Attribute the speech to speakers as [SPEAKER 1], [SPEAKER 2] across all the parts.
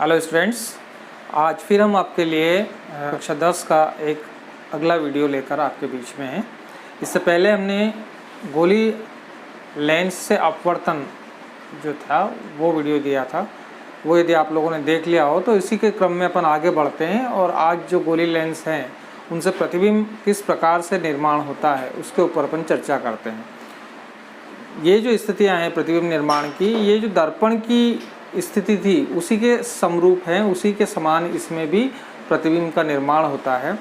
[SPEAKER 1] Hello students, आज फिर हम आपके लिए कक्षा 10 का एक अगला वीडियो लेकर आपके बीच में हैं। इससे पहले हमने गोली लेंस से अपवर्तन जो था वो वीडियो दिया था, वो यदि आप लोगों ने देख लिया हो तो इसी के क्रम में अपन आगे बढ़ते हैं और आज जो गोली लेंस हैं उनसे प्रतिबिंब किस प्रकार से निर्माण होता है उसके ऊपर अपन चर्चा करते हैं। ये जो स्थितियाँ हैं प्रतिबिंब निर्माण की, ये जो दर्पण की स्थिति थी उसी के समरूप हैं, उसी के समान इसमें भी प्रतिबिंब का निर्माण होता है।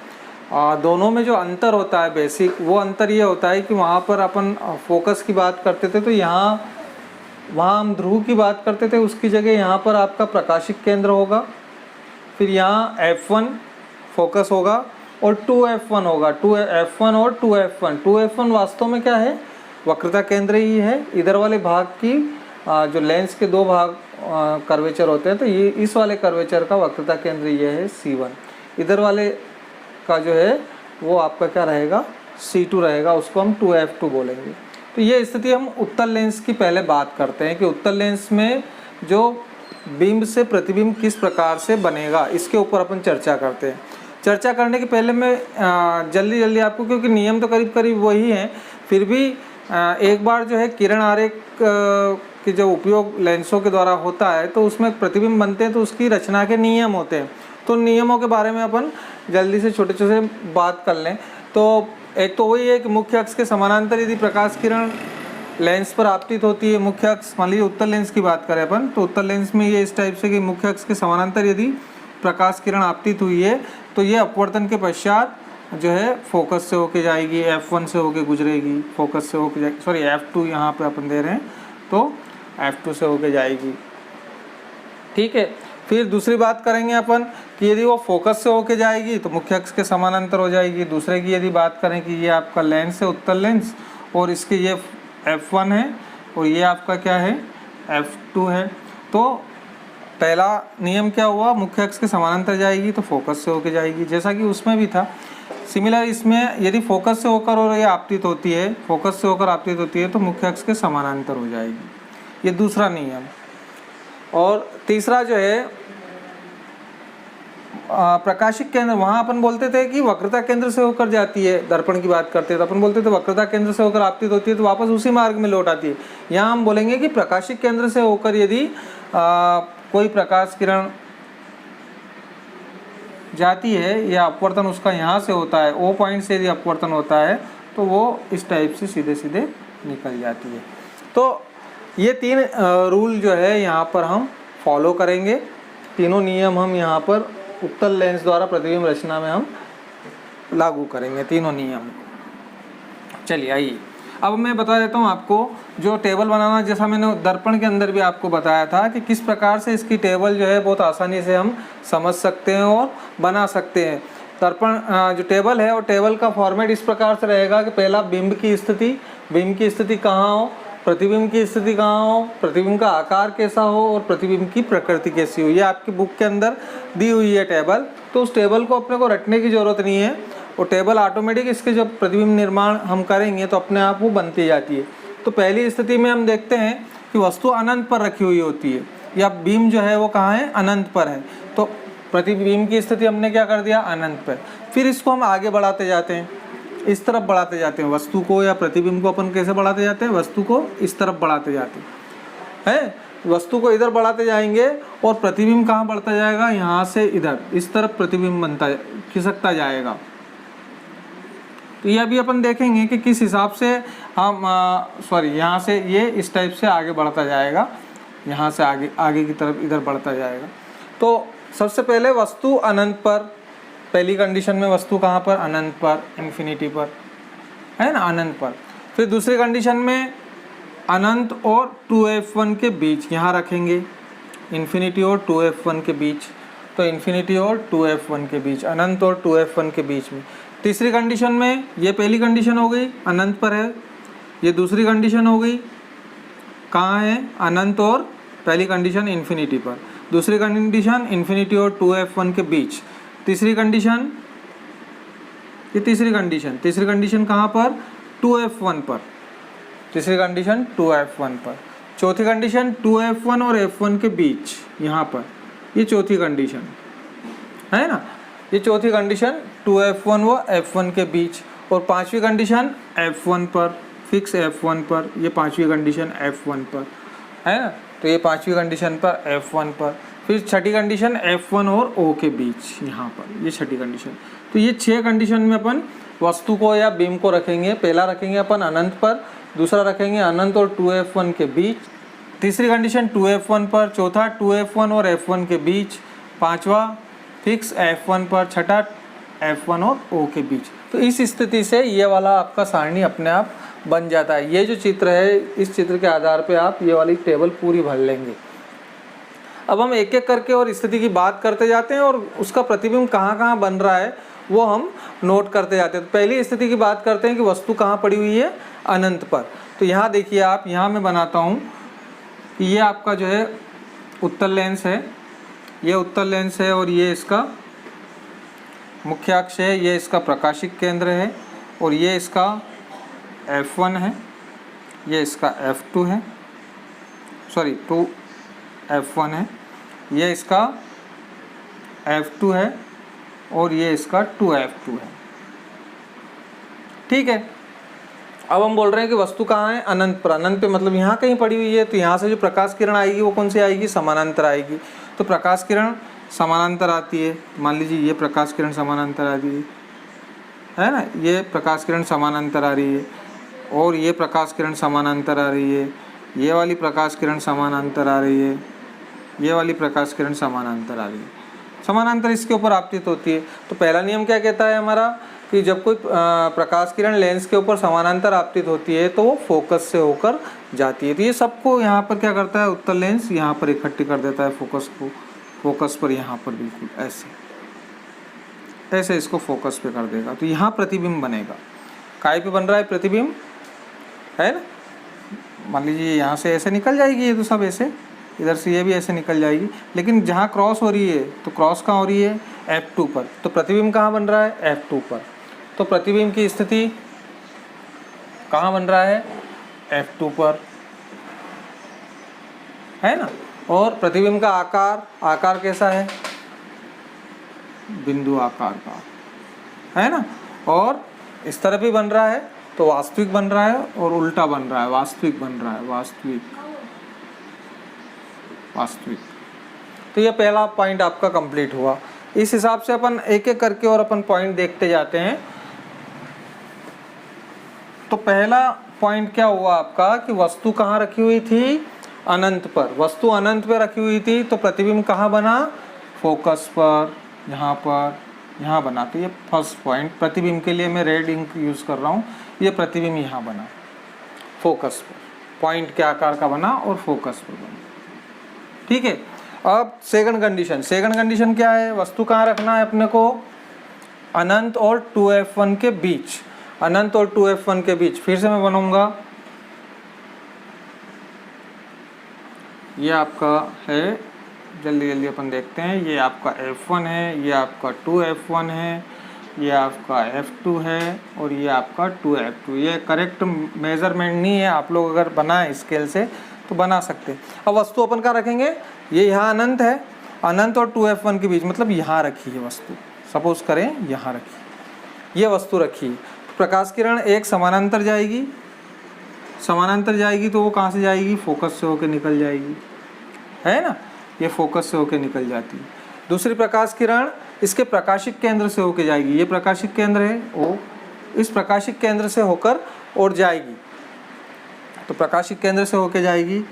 [SPEAKER 1] दोनों में जो अंतर होता है बेसिक, वो अंतर ये होता है कि वहाँ पर अपन फोकस की बात करते थे तो वहाँ हम ध्रुव की बात करते थे, उसकी जगह यहाँ पर आपका प्रकाशिक केंद्र होगा, फिर यहाँ F1 फोकस होगा और 2F1 होगा। 2F1 और 2F1 2F1 वास्तव में क्या है, वक्रता केंद्र ही है। इधर वाले भाग की जो लेंस के दो भाग कर्वेचर होते हैं तो ये इस वाले कर्वेचर का वक्रता केंद्र ये है C1। इधर वाले का जो है वो आपका क्या रहेगा, C2 रहेगा, उसको हम 2F2 बोलेंगे। तो ये स्थिति हम उत्तल लेंस की पहले बात करते हैं कि उत्तल लेंस में जो बिंब से प्रतिबिंब किस प्रकार से बनेगा, इसके ऊपर अपन चर्चा करते हैं। चर्चा करने के पहले मैं जल्दी आपको, क्योंकि नियम तो करीब करीब वही हैं, फिर भी एक बार जो है किरण आरेख कि जो उपयोग लेंसों के द्वारा होता है तो उसमें प्रतिबिंब बनते हैं तो उसकी रचना के नियम होते हैं। तो नियमों के बारे में अपन जल्दी से छोटे छोटे बात कर लें। तो एक तो वही है कि मुख्य अक्ष के समानांतर यदि प्रकाश किरण लेंस पर आपतित होती है, मुख्य अक्ष मान लीजिए उत्तल लेंस की बात करें अपन, तो उत्तल लेंस में ये इस टाइप से कि मुख्य अक्ष के समानांतर यदि प्रकाश किरण आपतित हुई है तो ये अपवर्तन के पश्चात जो है फोकस से होके जाएगी, F1 से होके गुजरेगी, फोकस से होके जाएगी, सॉरी F2 यहाँ पे अपन दे रहे हैं तो F2 से होके जाएगी। ठीक है, फिर दूसरी बात करेंगे अपन कि यदि वो फोकस से होके जाएगी तो मुख्य अक्ष के समानांतर हो जाएगी। दूसरे की यदि बात करें कि ये आपका लेंस है उत्तल लेंस और इसके ये F1 है और ये आपका क्या है F2 है, तो पहला नियम क्या हुआ, मुख्य अक्ष के समानांतर जाएगी तो फोकस से होके जाएगी, जैसा कि उसमें भी था। सिमिलर इसमें यदि फोकस से होकर और ये आपतित होती है, फोकस से होकर आपतित होती है तो मुख्य अक्ष के समानांतर हो जाएगी, ये दूसरा नियम। और तीसरा जो है प्रकाशिक केंद्र, वहाँ अपन बोलते थे कि वक्रता केंद्र से होकर जाती है, दर्पण की बात करते थे तो अपन बोलते थे वक्रता केंद्र से होकर आपतित होती है तो वापस उसी मार्ग में लौट आती है। यहाँ हम बोलेंगे कि प्रकाशिक केंद्र से होकर यदि कोई प्रकाश किरण जाती है या अपवर्तन उसका यहाँ से होता है, O पॉइंट से यदि अपवर्तन होता है तो वो इस टाइप से सीधे सीधे निकल जाती है। तो ये तीन रूल जो है यहाँ पर हम फॉलो करेंगे, तीनों नियम हम यहाँ पर उत्तल लेंस द्वारा प्रतिबिंब रचना में हम लागू करेंगे, तीनों नियम। चलिए आइए, अब मैं बता देता हूँ आपको जो टेबल बनाना, जैसा मैंने दर्पण के अंदर भी आपको बताया था कि किस प्रकार से इसकी टेबल जो है बहुत आसानी से हम समझ सकते हैं और बना सकते हैं। दर्पण जो टेबल है, और टेबल का फॉर्मेट इस प्रकार से रहेगा कि पहला बिंब की स्थिति कहाँ हो, प्रतिबिंब की स्थिति कहाँ हो, प्रतिबिंब का आकार कैसा हो और प्रतिबिंब की प्रकृति कैसी हो। ये आपकी बुक के अंदर दी हुई है टेबल, तो उस टेबल को अपने को रटने की ज़रूरत नहीं है, वो टेबल ऑटोमेटिक इसके जब प्रतिबिंब निर्माण हम करेंगे तो अपने आप वो बनती जाती है। तो पहली स्थिति में हम देखते हैं कि वस्तु अनंत पर रखी हुई होती है, या बीम जो है वो कहाँ है, अनंत पर है, तो प्रतिबिंब की स्थिति हमने क्या कर दिया, अनंत पर। फिर इसको हम आगे बढ़ाते जाते हैं, इस तरफ बढ़ाते जाते हैं वस्तु को, या प्रतिबिंब को अपन कैसे बढ़ाते जाते हैं, वस्तु को इस तरफ बढ़ाते जाते हैं, वस्तु को इधर बढ़ाते जाएंगे और प्रतिबिंब कहाँ बढ़ता जाएगा, यहाँ से इधर इस तरफ प्रतिबिंब बनता खिसकता जाएगा। तो यह भी अपन देखेंगे कि किस हिसाब से हम यहाँ से ये इस टाइप से आगे बढ़ता जाएगा, यहाँ से आगे की तरफ इधर बढ़ता जाएगा। तो सबसे पहले वस्तु अनंत पर, पहली कंडीशन में वस्तु कहाँ पर, अनंत पर, इन्फिनिटी पर, है ना, अनंत पर। फिर दूसरी कंडीशन में अनंत और 2F1 के बीच यहाँ रखेंगे, इन्फिनिटी और 2F1 के बीच, तो इन्फिनिटी और 2F1 के बीच, अनंत और 2F1 के बीच में। तीसरी कंडीशन में, ये पहली कंडीशन हो गई अनंत पर है, ये दूसरी कंडीशन हो गई कहाँ है, अनंत और पहली कंडीशन इन्फिनिटी पर, दूसरी कंडीशन इन्फिनिटी और 2F1 के बीच, तीसरी कंडीशन, ये तीसरी कंडीशन कहाँ पर, 2F1 पर, तीसरी कंडीशन 2F1 पर, चौथी कंडीशन 2F1 और F1 के बीच यहाँ पर, ये चौथी कंडीशन है ना, ये चौथी कंडीशन 2F1 व F1 के बीच। और पांचवी कंडीशन F1 पर, फिक्स F1 पर, ये पांचवी कंडीशन F1 पर है ना, तो ये पांचवी कंडीशन पर F1 पर। फिर छठी कंडीशन F1 और O के बीच, यहाँ पर ये छठी कंडीशन। तो ये 6 कंडीशन में अपन वस्तु को या बीम को रखेंगे। पहला रखेंगे अपन अनंत पर, दूसरा रखेंगे अनंत और 2F1 के बीच, तीसरी कंडीशन 2F1 पर, चौथा 2F1 और F1 के बीच, पांचवा फिक्स F1 पर, छठा F1 और O के बीच। तो इस स्थिति से ये वाला आपका सारणी अपने आप बन जाता है। ये जो चित्र है, इस चित्र के आधार पे आप ये वाली टेबल पूरी भर लेंगे। अब हम एक एक करके और स्थिति की बात करते जाते हैं और उसका प्रतिबिंब कहाँ कहाँ बन रहा है वो हम नोट करते जाते हैं। तो पहली स्थिति की बात करते हैं कि वस्तु कहाँ पड़ी हुई है, अनंत पर। तो यहाँ देखिए आप, यहाँ मैं बनाता हूँ कि ये आपका जो है उत्तल लेंस है, ये उत्तल लेंस है और ये इसका मुख्य अक्ष है, ये इसका प्रकाशिक केंद्र है और ये इसका F1 है, ये इसका F2 है, सॉरी 2F1 है, ये इसका F2 है और ये इसका 2F2 है। ठीक है, अब हम बोल रहे हैं कि वस्तु कहाँ है, अनंत पर। अनंत पे मतलब यहाँ कहीं पड़ी हुई है, तो यहाँ से जो प्रकाश किरण आएगी वो कौन सी आएगी, समानांतर आएगी। तो प्रकाश किरण समानांतर आती है, मान लीजिए ये प्रकाश किरण समानांतर आ रही है ना, ये प्रकाश किरण समानांतर आ रही है और ये प्रकाश किरण समानांतर आ रही है, ये वाली प्रकाश किरण समानांतर आ रही है, ये वाली प्रकाश किरण समानांतर आ रही है, समानांतर इसके ऊपर आपतित होती है। तो पहला नियम क्या कहता है हमारा कि जब कोई प्रकाश किरण लेंस के ऊपर समानांतर आपतित होती है तो वो फोकस से होकर जाती है। तो ये सबको यहाँ पर क्या करता है, उत्तल लेंस यहाँ पर इकट्ठी कर देता है फोकस को, फोकस पर यहाँ पर बिल्कुल ऐसे ऐसे इसको फोकस पे कर देगा। तो यहाँ प्रतिबिंब बनेगा। काय पे बन रहा है प्रतिबिंब, है ना। मान लीजिए यहाँ से ऐसे निकल जाएगी, ये तो सब ऐसे, इधर से ये भी ऐसे निकल जाएगी, लेकिन जहाँ क्रॉस हो रही है तो क्रॉस कहाँ हो रही है, F2 पर। तो प्रतिबिंब कहाँ बन रहा है, F2 पर। तो प्रतिबिंब की स्थिति कहाँ बन रहा है, F2 पर, है ना। और प्रतिबिंब का आकार कैसा है, बिंदु आकार का, है ना। और इस तरफ भी बन रहा है तो वास्तविक बन रहा है और उल्टा बन रहा है, वास्तविक बन रहा है, वास्तविक। तो ये पहला पॉइंट आपका कंप्लीट हुआ। इस हिसाब से अपन एक एक करके और अपन पॉइंट देखते जाते हैं। तो पहला पॉइंट क्या हुआ आपका कि वस्तु कहाँ रखी हुई थी, अनंत पर। वस्तु अनंत पे रखी हुई थी तो प्रतिबिंब कहाँ बना, फोकस पर, यहाँ पर, यहाँ बना। तो ये फर्स्ट पॉइंट, प्रतिबिंब के लिए मैं रेड इंक यूज़ कर रहा हूँ। ये प्रतिबिंब यहाँ बना, फोकस पर, पॉइंट के आकार का बना और फोकस पर बना। ठीक है। अब सेकंड कंडीशन क्या है, वस्तु कहाँ रखना है अपने को, अनंत और 2F1 के बीच, अनंत और 2F1 के बीच। फिर से मैं बनाऊंगा, ये आपका है, जल्दी जल्दी अपन देखते हैं। ये आपका F1 है, ये आपका 2F1 है, ये आपका F2 है और ये आपका 2F2। ये करेक्ट मेजरमेंट नहीं है, आप लोग अगर बनाए स्केल से तो बना सकते हैं। अब वस्तु अपन कहाँ रखेंगे, ये यहाँ अनंत है, अनंत और 2F1 के बीच, मतलब यहाँ रखी है वस्तु। सपोज करें यहाँ रखी, ये वस्तु रखी है। तो प्रकाश किरण एक समानांतर जाएगी, समानांतर जाएगी तो वो कहाँ से जाएगी, फोकस से होकर निकल जाएगी, है ना। ये फोकस से होकर निकल जाती है। दूसरी प्रकाश किरण इसके प्रकाशिक केंद्र से होकर जाएगी, ये प्रकाशिक केंद्र है ओ, इस प्रकाशिक केंद्र से होकर और जाएगी। तो प्रकाशिक केंद्र से होकर जाएगी,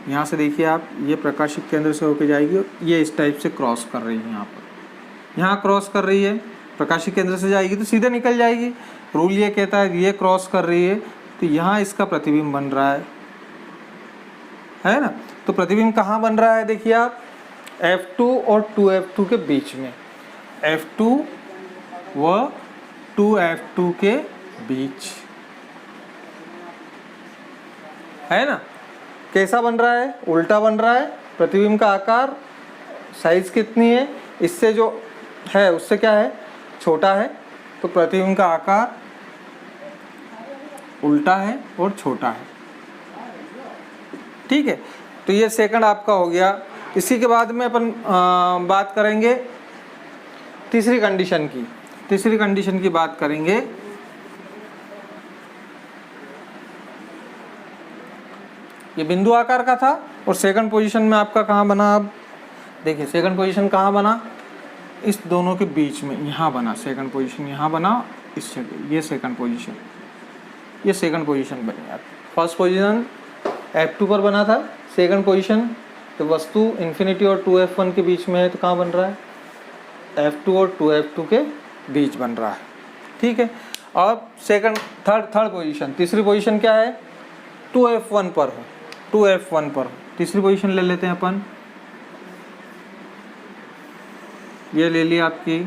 [SPEAKER 1] यहाँ से देखिए आप, ये प्रकाशिक केंद्र से होकर जाएगी, ये इस टाइप से क्रॉस कर रही है, यहाँ पर, यहाँ क्रॉस कर रही है, प्रकाशिक केंद्र से जाएगी तो सीधे निकल जाएगी। रूल ये कहता है ये क्रॉस कर रही है तो यहाँ इसका प्रतिबिंब बन रहा है ना। तो प्रतिबिंब कहाँ बन रहा है, देखिए आप, F2 और 2F2 के बीच में, F2 व 2F2 के बीच, है ना। कैसा बन रहा है, उल्टा बन रहा है। प्रतिबिंब का आकार, साइज कितनी है, इससे जो है उससे क्या है, छोटा है। तो प्रतिबिंब का आकार उल्टा है और छोटा है। ठीक है। तो ये सेकंड आपका हो गया इसी के बाद में अपन बात करेंगे तीसरी कंडीशन की। तीसरी कंडीशन की बात करेंगे। ये बिंदु आकार का था और सेकंड पोजीशन में आपका कहाँ बना, अब देखिए सेकंड पोजीशन कहाँ बना, इस दोनों के बीच में यहाँ बना। सेकंड पोजीशन यहाँ बना, इस जगह ये सेकंड पोजीशन, ये सेकंड पोजीशन बनी आपकी। फर्स्ट पोजीशन F2 पर बना था, सेकंड पोजीशन तो वस्तु इन्फिनिटी और 2F1 के बीच में है, तो कहाँ बन रहा है, F2 और 2F2 के बीच बन रहा है। ठीक है। अब सेकंड थर्ड पोजीशन, तीसरी पोजीशन क्या है, 2F1 पर हो, 2F1 पर हो। तीसरी पोजीशन ले लेते हैं अपन, ये ले ली आपकी,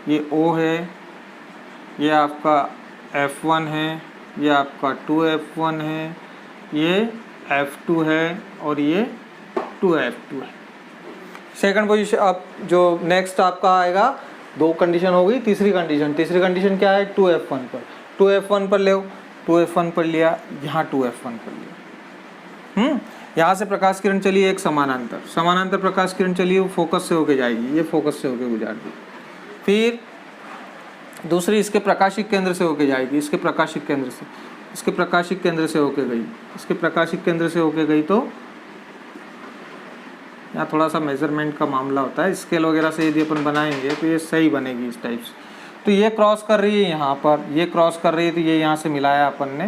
[SPEAKER 1] ये O है, ये आपका F1 है, ये आपका 2F1 है, ये F2 है और ये 2F2 है। Second position. अब जो नेक्स्ट आपका आएगा, दो कंडीशन हो गई, तीसरी कंडीशन क्या है, 2F1 पर, 2F1 पर ले, 2F1 पर लिया, यहाँ 2F1 पर लिया। यहाँ से प्रकाश किरण चली एक समानांतर प्रकाश किरण चली, वो फोकस से होके जाएगी, ये फोकस से होके गुजार दी। फिर दूसरी इसके प्रकाशिक केंद्र से होके जाएगी, इसके प्रकाशिक केंद्र से, इसके प्रकाशिक केंद्र से होके गई, इसके प्रकाशिक केंद्र से होके गई। तो यहाँ थोड़ा सा मेजरमेंट का मामला होता है, स्केल वगैरह से यदि अपन बनाएंगे तो ये सही बनेगी इस टाइप से। तो ये क्रॉस कर रही है यहाँ पर, ये क्रॉस कर रही है, तो ये यहाँ से मिलाया अपन ने,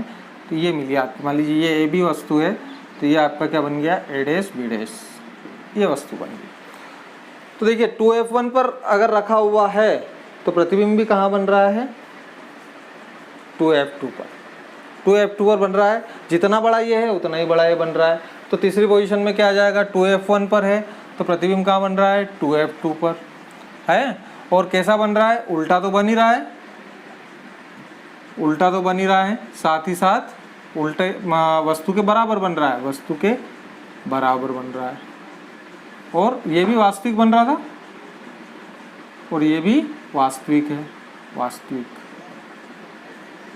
[SPEAKER 1] तो ये मिली आपकी। मान लीजिए ये AB वस्तु है, तो ये आपका क्या बन गया, A', B', ये वस्तु बन गई। तो देखिए 2F1 पर अगर रखा हुआ है तो प्रतिबिंब भी कहाँ बन रहा है, 2F2 पर, 2F2 पर बन रहा है। जितना बड़ा ये है उतना ही बड़ा ये बन रहा है। तो तीसरी पोजीशन में क्या आ जाएगा, 2F1 पर है तो प्रतिबिंब कहाँ बन रहा है, 2F2 पर है। और कैसा बन रहा है, उल्टा तो बन ही रहा है, उल्टा तो बन ही रहा है, साथ ही साथ उल्टे वस्तु के बराबर बन रहा है, वस्तु के बराबर बन रहा है। और ये भी वास्तविक बन रहा था और ये भी वास्तविक है,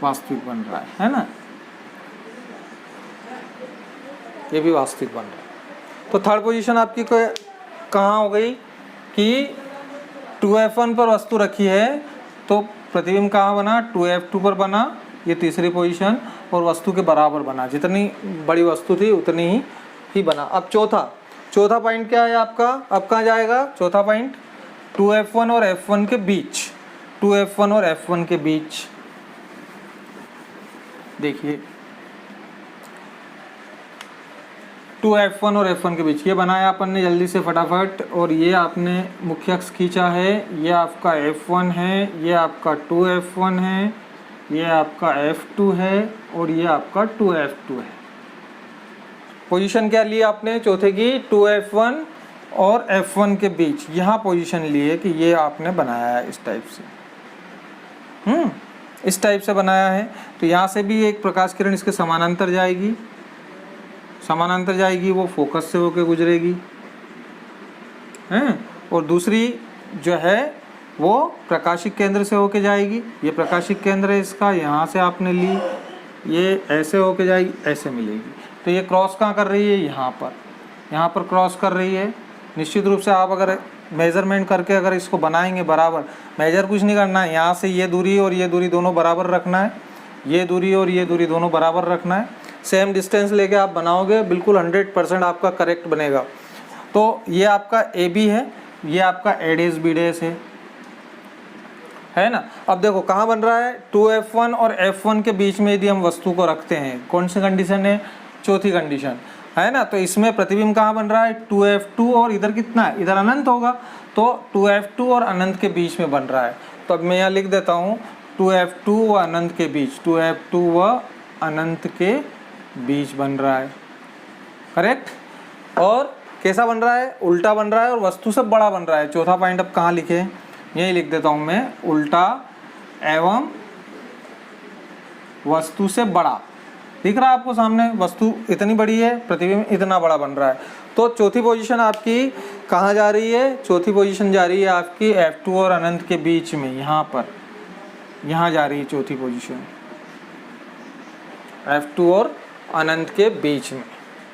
[SPEAKER 1] वास्तविक बन रहा है ना, ये भी वास्तविक बन रहा है। तो थर्ड पोजीशन आपकी कहाँ हो गई कि 2F1 पर वस्तु रखी है तो प्रतिबिंब कहाँ बना, 2F2 पर बना, ये तीसरी पोजीशन, और वस्तु के बराबर बना, जितनी बड़ी वस्तु थी उतनी ही बना। अब चौथा पॉइंट क्या है आपका, अब कहाँ जाएगा चौथा पॉइंट, 2F1 और F1 के बीच, 2F1 और F1 के बीच। देखिए 2F1 और F1 के बीच ये बनाया अपन ने जल्दी से फटाफट, और ये आपने मुख्य अक्ष खींचा है, ये आपका F1 है, ये आपका 2F1 है, ये आपका F2 है और ये आपका 2F2 है। पोजीशन क्या ली आपने चौथे की, 2F1 और F1 के बीच, यहाँ पोजीशन ली है कि ये आपने बनाया है इस टाइप से, इस टाइप से बनाया है। तो यहाँ से भी एक प्रकाश किरण इसके समानांतर जाएगी, वो फोकस से होकर गुजरेगी हैं, और दूसरी जो है वो प्रकाशिक केंद्र से होके जाएगी। ये प्रकाशिक केंद्र है इसका, यहाँ से आपने ली, ये ऐसे होके जाएगी, ऐसे मिलेगी। तो ये क्रॉस कहाँ कर रही है, यहाँ पर क्रॉस कर रही है। निश्चित रूप से आप अगर मेज़रमेंट करके अगर इसको बनाएंगे बराबर, मेजर कुछ नहीं करना है, यहाँ से ये दूरी और ये दूरी दोनों बराबर रखना है, ये दूरी और ये दूरी दोनों बराबर रखना है। सेम डिस्टेंस लेके आप बनाओगे, बिल्कुल 100% आपका करेक्ट बनेगा। तो ये आपका AB है, ये आपका A', B' है ना। अब देखो कहाँ बन रहा है, 2F1 और F1 के बीच में यदि हम वस्तु को रखते हैं, कौन सी कंडीशन है, चौथी कंडीशन है ना। तो इसमें प्रतिबिंब कहाँ बन रहा है, 2F2 और इधर कितना है, इधर अनंत होगा, तो 2F2 और अनंत के बीच में बन रहा है। तो अब मैं यहाँ लिख देता हूँ 2F2 व अनंत के बीच, 2F2 व अनंत के बीच बन रहा है, करेक्ट। और कैसा बन रहा है, उल्टा बन रहा है और वस्तु से बड़ा बन रहा है। चौथा पॉइंट अब कहाँ लिखे, यही लिख देता हूँ मैं, उल्टा एवं वस्तु से बड़ा। दिख रहा है आपको सामने, वस्तु इतनी बड़ी है, प्रतिबिंब इतना बड़ा बन रहा है। तो चौथी पोजीशन आपकी कहाँ जा रही है, चौथी पोजीशन जा रही है आपकी F2 और अनंत के बीच में, यहाँ पर, यहाँ जा रही है चौथी पोजीशन, F2 और अनंत के बीच में।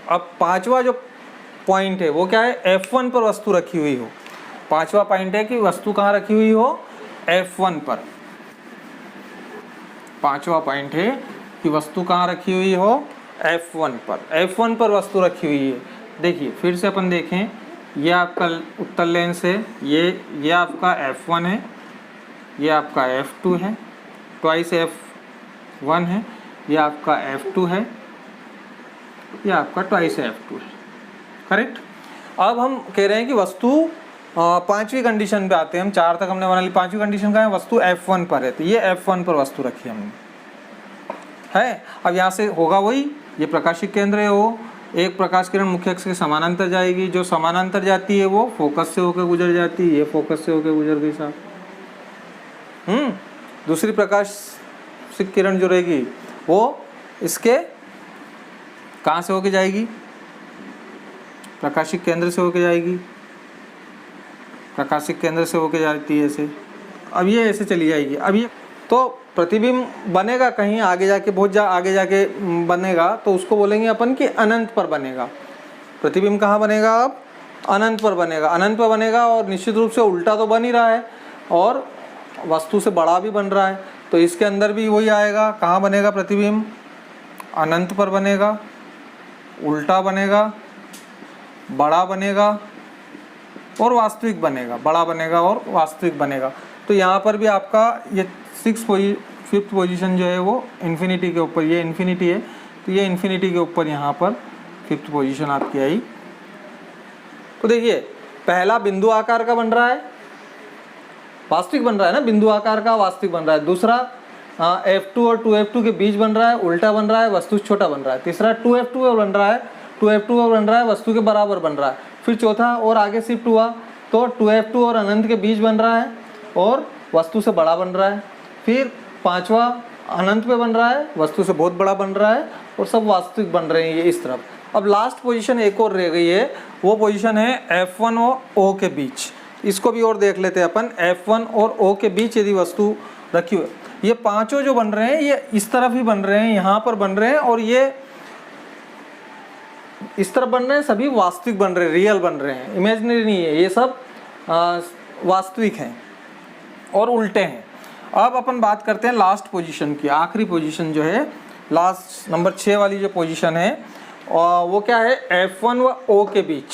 [SPEAKER 1] अब पांचवा जो पॉइंट है वो क्या है, F1 पर वस्तु रखी हुई हो। पांचवा पॉइंट है कि वस्तु कहाँ रखी हुई हो, F1 पर। पांचवा पॉइंट है कि वस्तु कहाँ रखी हुई हो, F1 पर। F1 पर वस्तु रखी हुई है। देखिए फिर से अपन देखें, ये आपका उत्तल लेंस है, ये आपका F1 है, ये आपका F2 है, ट्वाइस F1 है, ये आपका F2 है, ये आपका ट्वाइस F2 है, करेक्ट। अब हम कह रहे हैं कि वस्तु पांचवी कंडीशन पे आते हैं हम। 4 तक हमने बना ली, पांचवी कंडीशन का है वस्तु F1 पर है, तो ये F1 पर वस्तु रखी हमने है। अब यहाँ से होगा वही, ये प्रकाशिक केंद्र है, वो एक प्रकाश किरण मुख्य अक्ष के समानांतर जाएगी, जो समानांतर जाती है वो फोकस से होकर गुजर जाती है, ये फोकस से होकर गुजर गई साहब। दूसरी प्रकाशिक किरण जो रहेगी वो इसके कहाँ से होके जाएगी, प्रकाशिक केंद्र से होके जाएगी, प्रकाशिक केंद्र से होके जाती है ऐसे। अब ये ऐसे चली जाएगी। अब ये तो प्रतिबिंब बनेगा कहीं आगे जाके, बहुत आगे जाके बनेगा, तो उसको बोलेंगे अपन कि अनंत पर बनेगा। प्रतिबिंब कहाँ बनेगा, अब अनंत पर बनेगा। अनंत पर बनेगा और निश्चित रूप से उल्टा तो बन ही रहा है और वस्तु से बड़ा भी बन रहा है, तो इसके अंदर भी वही आएगा। कहाँ बनेगा प्रतिबिंब, अनंत पर बनेगा, उल्टा बनेगा, बड़ा बनेगा और वास्तविक बनेगा, बड़ा बनेगा और वास्तविक बनेगा। तो यहाँ पर भी आपका ये फिफ्थ पोजीशन जो है वो इन्फिनिटी के ऊपर, ये इन्फिनिटी है तो ये इन्फिनिटी के ऊपर यहाँ पर फिफ्थ पोजीशन आपकी आई। तो देखिए पहला बिंदु आकार का बन रहा है, वास्तविक बन रहा है ना, बिंदु आकार का वास्तविक बन रहा है। दूसरा F2 और 2F2 के बीच बन रहा है, उल्टा बन रहा है, वस्तु छोटा बन रहा है। तीसरा 2F2 बन रहा है, 2F2 बन रहा है, वस्तु के बराबर बन रहा है। फिर चौथा और आगे शिफ्ट हुआ तो 2F2 और अनंत के बीच बन रहा है और वस्तु से बड़ा बन रहा है। फिर पांचवा अनंत पे बन रहा है, वस्तु से बहुत बड़ा बन रहा है और सब वास्तविक बन रहे हैं ये इस तरफ। अब लास्ट पोजीशन एक और रह गई है, वो पोजीशन है F1 और O के बीच। इसको भी और देख लेते हैं अपन। F1 और O के बीच यदि वस्तु रखी हुई, ये पांचों जो बन रहे हैं ये इस तरफ ही बन रहे हैं, यहाँ पर बन रहे हैं और ये इस तरफ बन रहे हैं, सभी वास्तविक बन रहे हैं, रियल बन रहे हैं, इमेजिनरी नहीं है, ये सब वास्तविक हैं और उल्टे हैं। अब अपन बात करते हैं लास्ट पोजीशन की, आखिरी पोजीशन जो है, लास्ट नंबर 6 वाली जो पोजीशन है वो क्या है, F1 व O के बीच,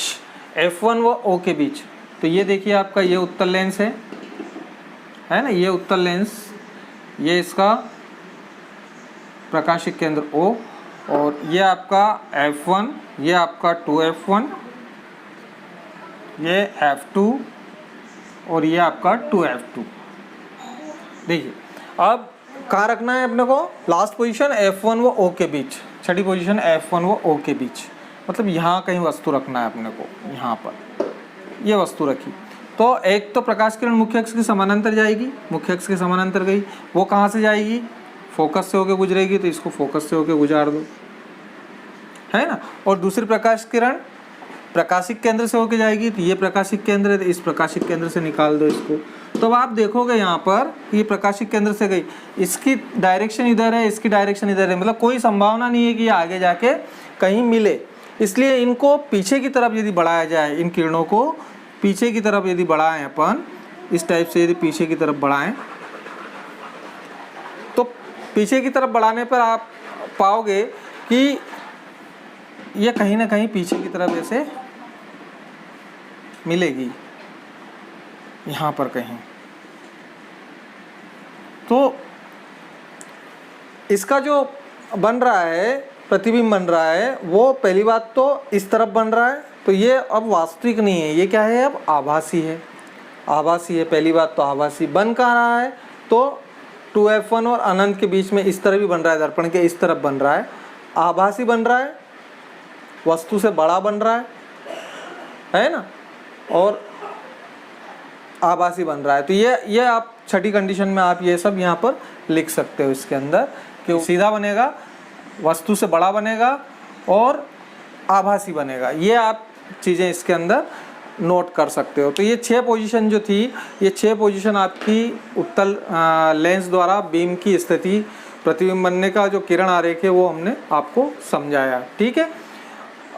[SPEAKER 1] F1 व O के बीच। तो ये देखिए आपका ये उत्तल लेंस है ना, ये उत्तल लेंस, ये इसका प्रकाशिक केंद्र O और ये आपका F1, ये आपका 2F1, ये F2 और ये आपका 2F2। देखिए अब कहाँ रखना है अपने को, लास्ट पोजीशन F1 व O के बीच, छठी पोजीशन F1 व O के बीच, मतलब यहाँ कहीं वस्तु रखना है अपने को, यहाँ पर ये वस्तु रखी। तो एक तो प्रकाश किरण मुख्य अक्ष के समानांतर जाएगी, मुख्य अक्ष के समानांतर गई, वो कहाँ से जाएगी, फोकस से होकर गुजरेगी, तो इसको फोकस से होकर गुजार दो, है ना। और दूसरी प्रकाश किरण प्रकाशिक केंद्र से होकर जाएगी, तो ये प्रकाशिक केंद्र है, तो इस प्रकाशिक केंद्र से निकाल दो इसको। तो अब आप देखोगे यहाँ पर ये प्रकाशिक केंद्र से गई, इसकी डायरेक्शन इधर है, इसकी डायरेक्शन इधर है, मतलब कोई संभावना नहीं है कि ये आगे जाके कहीं मिले। इसलिए इनको पीछे की तरफ यदि बढ़ाया जाए, इन किरणों को पीछे की तरफ यदि बढ़ाएं अपन, इस टाइप से यदि पीछे की तरफ बढ़ाएं, तो पीछे की तरफ बढ़ाने पर आप पाओगे कि ये कहीं ना कहीं पीछे की तरफ ऐसे मिलेगी, यहाँ पर कहीं। तो इसका जो बन रहा है, प्रतिबिंब बन रहा है, वो पहली बात तो इस तरफ बन रहा है, तो ये अब वास्तविक नहीं है, ये क्या है, अब आभासी है, आभासी है। पहली बात तो आभासी बन कहाँ रहा है, तो 2F1 और अनंत के बीच में इस तरह भी बन रहा है, दर्पण के इस तरफ बन रहा है, आभासी बन रहा है, वस्तु से बड़ा बन रहा है ना, और आभासी बन रहा है। तो ये आप छठी कंडीशन में आप ये सब यहाँ पर लिख सकते हो इसके अंदर, कि सीधा बनेगा, वस्तु से बड़ा बनेगा और आभासी बनेगा। ये आप चीज़ें इसके अंदर नोट कर सकते हो। तो ये 6 पोजीशन जो थी, ये 6 पोजीशन आपकी उत्तल लेंस द्वारा बीम की स्थिति, प्रतिबिंब बनने का जो किरण आरेख है वो हमने आपको समझाया, ठीक है।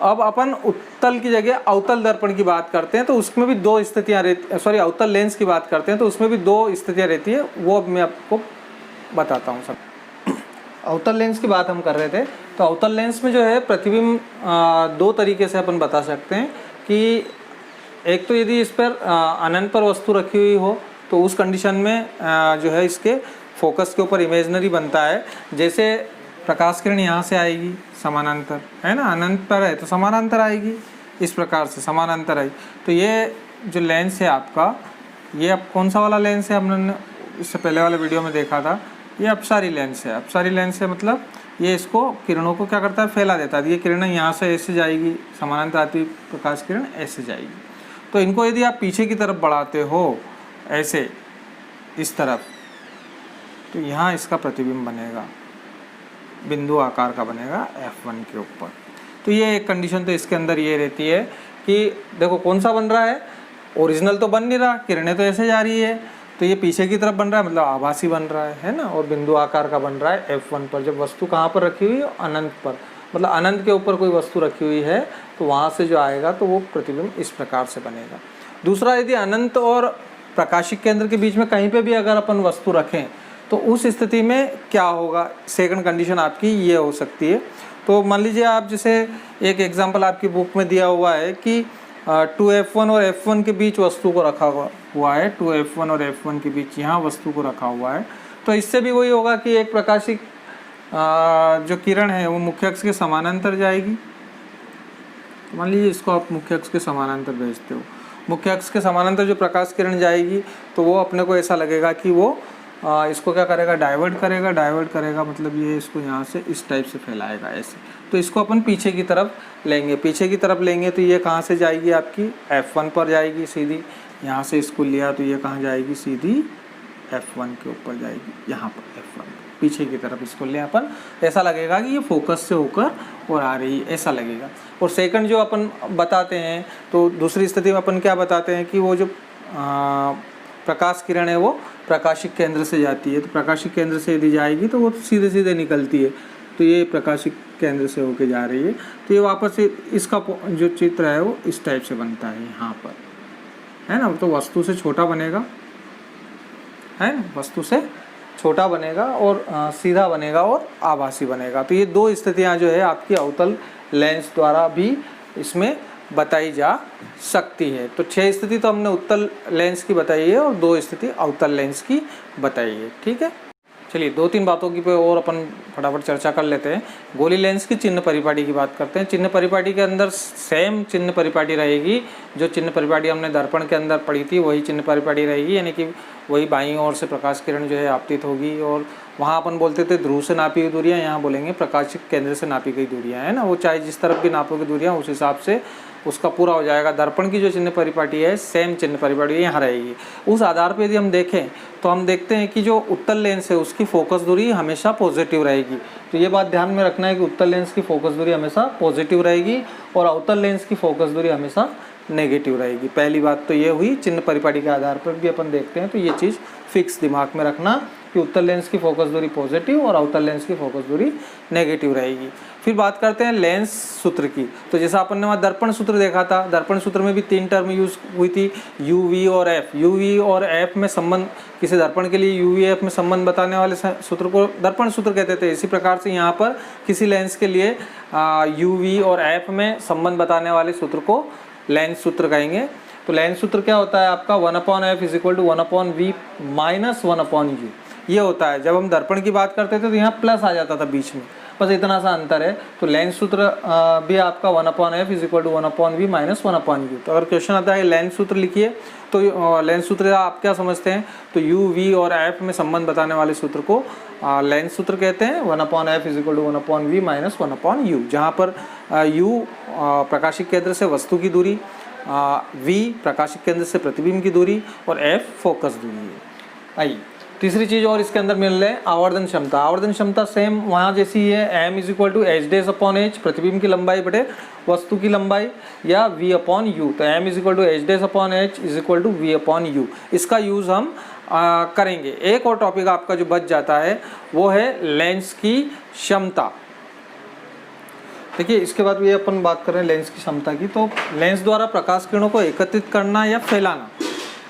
[SPEAKER 1] अब अपन उत्तल की जगह अवतल दर्पण की बात करते हैं तो उसमें भी दो स्थितियाँ रहती, सॉरी अवतल लेंस की बात करते हैं तो उसमें भी दो स्थितियाँ रहती है, वो अब मैं आपको बताता हूँ सब। अवतल लेंस की बात हम कर रहे थे, तो अवतल लेंस में जो है प्रतिबिंब दो तरीके से अपन बता सकते हैं कि एक तो यदि इस पर अनंत पर वस्तु रखी हुई हो तो उस कंडीशन में जो है इसके फोकस के ऊपर इमेजनरी बनता है। जैसे प्रकाश किरण यहाँ से आएगी समानांतर, है ना, अनंत पर है तो समानांतर आएगी, इस प्रकार से समानांतर आई। तो ये जो लेंस है आपका, ये अब कौन सा वाला लेंस है, हमने इससे पहले वाले वीडियो में देखा था, ये अपसारी लेंस है। अपसारी लेंस है मतलब ये इसको किरणों को क्या करता है, फैला देता है। ये किरणें यहाँ से ऐसे जाएगी, समानांतर आती प्रकाश किरण ऐसे जाएगी। तो इनको यदि आप पीछे की तरफ बढ़ाते हो ऐसे इस तरफ, तो यहाँ इसका प्रतिबिंब बनेगा, बिंदु आकार का बनेगा F1 के ऊपर। तो ये एक कंडीशन तो इसके अंदर ये रहती है कि देखो कौन सा बन रहा है, ओरिजिनल तो बन नहीं रहा, किरणें तो ऐसे जा रही है, तो ये पीछे की तरफ बन रहा है मतलब आभासी बन रहा है ना, और बिंदु आकार का बन रहा है F1 पर। जब वस्तु कहाँ पर रखी हुई है, अनंत पर, मतलब अनंत के ऊपर कोई वस्तु रखी हुई है तो वहाँ से जो आएगा तो वो प्रतिबिंब इस प्रकार से बनेगा। दूसरा, यदि अनंत और प्रकाशिक केंद्र के बीच में कहीं पे भी अगर अपन वस्तु रखें तो उस स्थिति में क्या होगा, सेकंड कंडीशन आपकी ये हो सकती है। तो मान लीजिए आप, जैसे एक एग्जांपल आपकी बुक में दिया हुआ है कि 2F1 और F1 के बीच वस्तु को रखा हुआ है, 2F1 और F1 के बीच यहाँ वस्तु को रखा हुआ है। तो इससे भी वही होगा कि एक प्रकाशिक जो किरण है वो मुख्य अक्ष के समानांतर जाएगी। मान लीजिए इसको आप मुख्य अक्ष के समानांतर भेजते हो, मुख्य अक्ष के समानांतर जो प्रकाश किरण जाएगी तो वो अपने को ऐसा लगेगा कि वो इसको क्या करेगा, डाइवर्ट करेगा मतलब ये इसको यहाँ से इस टाइप से फैलाएगा ऐसे। तो इसको अपन पीछे की तरफ लेंगे, तो ये कहाँ से जाएगी, आपकी F1 पर जाएगी सीधी। यहाँ से इसको लिया तो ये कहाँ जाएगी, सीधी F1 के ऊपर जाएगी, यहाँ पर F1 पीछे की तरफ इसको ले अपन, ऐसा लगेगा कि ये फोकस से होकर और आ रही है, ऐसा लगेगा। और सेकंड जो अपन बताते हैं, तो दूसरी स्थिति में अपन क्या बताते हैं कि वो जो प्रकाश किरण है वो प्रकाशिक केंद्र से जाती है, तो प्रकाशिक केंद्र से यदि जाएगी तो वो सीधे सीधे निकलती है, तो ये प्रकाशिक केंद्र से होके जा रही है। तो ये वापस से इसका जो चित्र है वो इस टाइप से बनता है यहाँ पर, है ना। तो वस्तु से छोटा बनेगा, है ना, वस्तु से छोटा बनेगा और सीधा बनेगा और आभासी बनेगा। तो ये दो स्थितियाँ जो है आपकी अवतल लेंस द्वारा भी इसमें बताई जा सकती है। तो 6 स्थिति तो हमने उत्तल लेंस की बताई है और 2 स्थिति अवतल लेंस की बताई है, ठीक है। चलिए 2-3 बातों की पे और अपन फटाफट चर्चा कर लेते हैं। गोली लेंस की चिन्ह परिपाटी की बात करते हैं। चिन्ह परिपाटी के अंदर सेम चिन्ह परिपाटी रहेगी, जो चिन्ह परिपाटी हमने दर्पण के अंदर पढ़ी थी वही चिन्ह परिपाटी रहेगी, यानी कि वही बाईं ओर से प्रकाश किरण जो है आपतित होगी। और वहाँ अपन बोलते थे ध्रुव से नापी हुई दूरियाँ, यहाँ बोलेंगे प्रकाशिक केंद्र से नापी गई दूरियाँ, है ना। वो चाहे जिस तरफ भी नापोगे दूरियाँ उस हिसाब से उसका पूरा हो जाएगा। दर्पण की जो चिन्ह परिपाटी है सेम चिन्ह परिपाटी यहाँ रहेगी। उस आधार पर यदि हम देखें तो हम देखते हैं कि जो उत्तल लेंस है उसकी फोकस दूरी हमेशा पॉजिटिव रहेगी। तो ये बात ध्यान में रखना है कि उत्तल लेंस की फोकस दूरी हमेशा पॉजिटिव रहेगी और अवतल लेंस की फोकस दूरी हमेशा नेगेटिव रहेगी। पहली बात तो ये हुई, चिन्ह परिपाटी के आधार पर भी अपन देखते हैं, तो ये चीज़ फिक्स दिमाग में रखना कि उत्तल लेंस की फोकस दूरी पॉजिटिव और अवतल लेंस की फोकस दूरी नेगेटिव रहेगी। फिर बात करते हैं लेंस सूत्र की। तो जैसा अपन ने वहाँ दर्पण सूत्र देखा था, दर्पण सूत्र में भी 3 टर्म यूज हुई थी, यू, वी और एफ। यू, वी और एफ में संबंध, किसी दर्पण के लिए यू, वी, एफ में संबंध बताने वाले सूत्र को दर्पण सूत्र कहते थे। इसी प्रकार से यहाँ पर किसी लेंस के लिए यू, वी और एफ में संबंध बताने वाले सूत्र को लेंस सूत्र कहेंगे। तो लेंस सूत्र क्या होता है आपका, 1/f = 1/v - 1/u। ये होता है। जब हम दर्पण की बात करते थे तो यहाँ प्लस आ जाता था बीच में, बस इतना सा अंतर है। तो लेंस सूत्र भी आपका 1/f = 1/v - 1/u। तो अगर क्वेश्चन आता है लेंस सूत्र लिखिए तो लेंस सूत्र आप क्या समझते हैं, तो यू, वी और एफ में संबंध बताने वाले सूत्र को लेंस सूत्र कहते हैं। 1/f = 1/v - 1/u, जहाँ पर u प्रकाशिक केंद्र से वस्तु की दूरी, v प्रकाशिक केंद्र से प्रतिबिंब की दूरी और f फोकस दूरी है। आइए तीसरी चीज़ और इसके अंदर मिल रहे हैं आवर्धन क्षमता। आवर्धन क्षमता सेम वहाँ जैसी है, m = h' प्रतिबिंब की लंबाई बटे वस्तु की लंबाई या v/u। तो m = h' = v/u। इसका यूज़ हम करेंगे। एक और टॉपिक आपका जो बच जाता है वो है लेंस की क्षमता। देखिए इसके बाद ये अपन बात कर रहे हैं लेंस की क्षमता की। तो लेंस द्वारा प्रकाश किरणों को एकत्रित करना या फैलाना,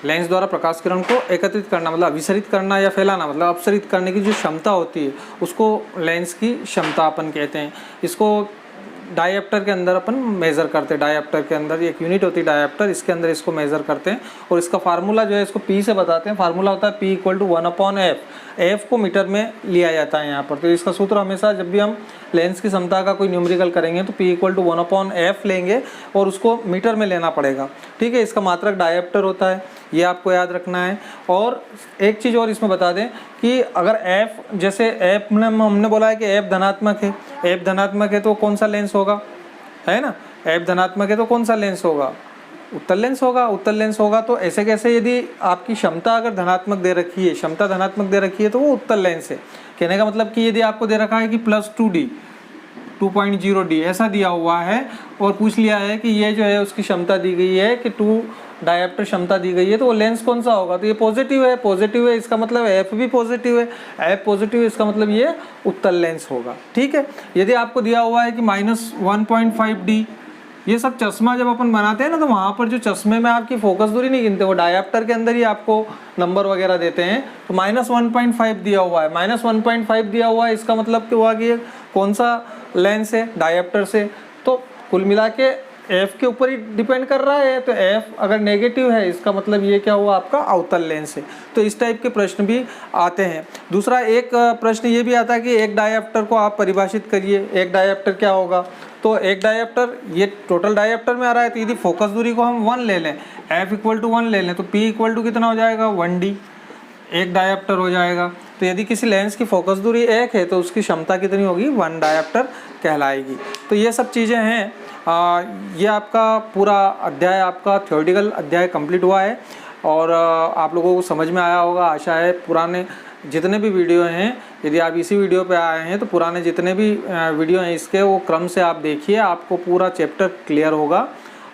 [SPEAKER 1] लेंस द्वारा प्रकाश किरण को एकत्रित करना मतलब अभिसरित करना या फैलाना मतलब अपसरित करने की जो क्षमता होती है उसको लेंस की क्षमता अपन कहते हैं। इसको डायप्टर के अंदर अपन मेज़र करते हैं। डायप्टर के अंदर एक यूनिट होती है डायप्टर, इसके अंदर इसको मेज़र करते हैं और इसका फार्मूला जो है इसको P से बताते हैं। फार्मूला होता है P = 1/f। f को मीटर में लिया जाता है यहाँ पर। तो इसका सूत्र हमेशा जब भी हम लेंस की क्षमता का कोई न्यूमेरिकल करेंगे तो P = 1/f लेंगे और उसको मीटर में लेना पड़ेगा, ठीक है। इसका मात्रक डायप्टर होता है, ये आपको याद रखना है। और एक चीज़ और इसमें बता दें कि अगर f, जैसे f में हमने बोला है कि f धनात्मक है, f धनात्मक है तो कौन सा लेंस होगा, है ना। f धनात्मक है तो कौन सा लेंस होगा, उत्तल लेंस होगा। उत्तल लेंस होगा तो ऐसे कैसे, यदि आपकी क्षमता अगर धनात्मक दे रखी है, क्षमता धनात्मक दे रखी है तो वो उत्तल लेंस है। कहने का मतलब कि यदि आपको दे रखा है कि +2D 2.0D ऐसा दिया हुआ है और पूछ लिया है कि ये जो है उसकी क्षमता दी गई है कि 2 डायप्टर क्षमता दी गई है, तो वो लेंस कौन सा होगा, तो ये पॉजिटिव है। पॉजिटिव है इसका मतलब f भी पॉजिटिव है, f पॉजिटिव है इसका मतलब ये उत्तल लेंस होगा, ठीक है। यदि आपको दिया हुआ है कि -1.5D, ये सब चश्मा जब अपन बनाते हैं ना तो वहाँ पर जो चश्मे में आपकी फोकस दूरी नहीं गिनते, वो डायप्टर के अंदर ही आपको नंबर वगैरह देते हैं। तो -1.5 दिया हुआ है, -1.5 दिया हुआ है, इसका मतलब क्या हुआ कि ये कौन सा लेंस है, डायप्टर से। तो कुल मिला के f के ऊपर ही डिपेंड कर रहा है। तो f अगर नेगेटिव है इसका मतलब ये क्या हुआ, आपका अवतल लेंस है। तो इस टाइप के प्रश्न भी आते हैं। दूसरा एक प्रश्न ये भी आता है कि एक डायप्टर को आप परिभाषित करिए, एक डायप्टर क्या होगा। तो एक डायप्टर, ये टोटल डायप्टर में आ रहा है, तो यदि फोकस दूरी को हम 1 ले लें, f = 1 ले लें, तो p = कितना हो जाएगा, 1D, एक डायप्टर हो जाएगा। तो यदि किसी लेंस की फोकस दूरी 1 है तो उसकी क्षमता कितनी होगी, 1 डायप्टर कहलाएगी। तो ये सब चीज़ें हैं। ये आपका पूरा अध्याय, आपका थ्योरेटिकल अध्याय कंप्लीट हुआ है और आप लोगों को समझ में आया होगा, आशा है। पुराने जितने भी वीडियो हैं, यदि आप इसी वीडियो पे आए हैं तो पुराने जितने भी वीडियो हैं इसके वो क्रम से आप देखिए, आपको पूरा चैप्टर क्लियर होगा।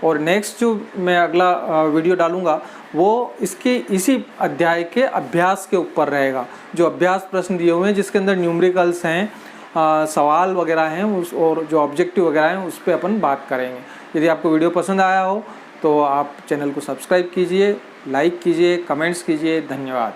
[SPEAKER 1] और नेक्स्ट जो मैं अगला वीडियो डालूँगा वो इसी अध्याय के अभ्यास के ऊपर रहेगा। जो अभ्यास प्रश्न दिए हुए हैं जिसके अंदर न्यूमेरिकल्स हैं, सवाल वगैरह हैं उस, और जो ऑब्जेक्टिव वगैरह हैं उस पर अपन बात करेंगे। यदि आपको वीडियो पसंद आया हो तो आप चैनल को सब्सक्राइब कीजिए, लाइक कीजिए, कमेंट्स कीजिए। धन्यवाद।